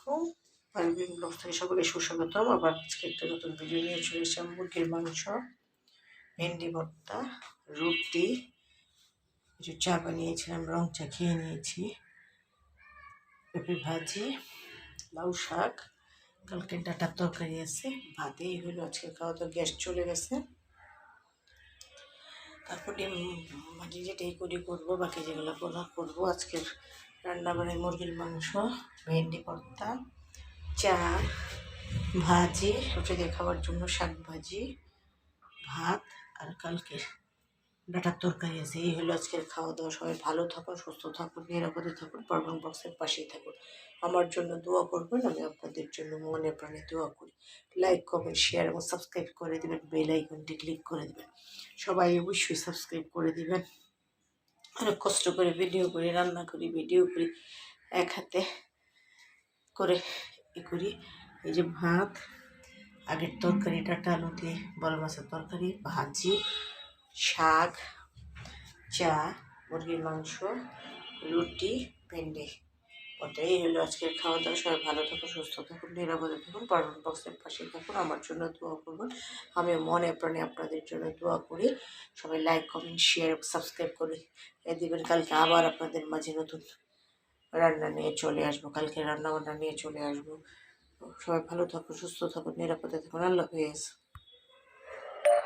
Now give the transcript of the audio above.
আলাইকুম। পারভিন ব্লগস থেকে সকলকে সুস্বাগতম। আবার আজকে একটা নতুন ভিডিও নিয়ে চলে এসেছি। মুরগির মাংস, ভেন্ডি ভর্তা, রুটি, কিছু চা বানিয়েছিলাম, রং চা খেয়ে নিয়েছি, পেঁপে ভাজি, লাউ শাক, কালকে ডাটার তরকারি আছে, ভাত। এই হলো আজকে খাওয়া দাওয়া। গ্যাস চলে গেছে। তারপর ডিম ভাজি যেটাই করবো, বাকি যেগুলো করবো। আজকের রান্না বান্নায় মুরগির মাংস, ভেন্ডি ভর্তা, চা, ভাজি, রুটি দিয়ে খাওয়ার জন্য শাক ভাজি, ভাত, আর কালকের ডাটার তরকারি আছে। এই হলো আজকের খাওয়া দাওয়া। সবাই ভালো থাকুন, সুস্থ থাকুন, নিরাপদে থাকুন, পারভেন ব্লগসের পাশেই থাকুন। আমার জন্য দোয়া করবেন, আমি আপনাদের জন্য মনে প্রাণে দোয়া করি। লাইক, কমেন্ট, শেয়ার এবং সাবস্ক্রাইব করে দেবেন। বেল আইকনটি ক্লিক করে দেবেন। সবাই অবশ্যই সাবস্ক্রাইব করে দিবেন। অনেক কষ্ট করে ভিডিও করি, রান্না করি, ভিডিও করি, এক হাতে করে করি। এই যে ভাত, আগের তরকারি, ডাঁটা আলু দিয়ে বল মাছের তরকারি, ভাজি, শাক, চা, মুরগির মাংস, রুটি, ভেন্ডি ভর্তা। এই হলো আজকের খাওয়া দাওয়া। সবাই ভালো থাকুন, সুস্থ থাকুন, নিরাপদে থাকুন, পারভেন ব্লগসের পাশে থাকুন। আমার জন্য দোয়া করবেন। আমি মনে প্রাণে আপনাদের জন্য দোয়া করি। সবাই লাইক, কমেন্ট, শেয়ার, সাবস্ক্রাইব করে দিবেন। কালকে আবার আপনাদের মাঝে নতুন রান্না নিয়ে চলে আসবো। কালকে রান্না বান্না নিয়ে চলে আসবো। সবাই ভালো থাকুন, সুস্থ থাকুন, নিরাপদে থাকুন। আল্লাহ হাফেজ।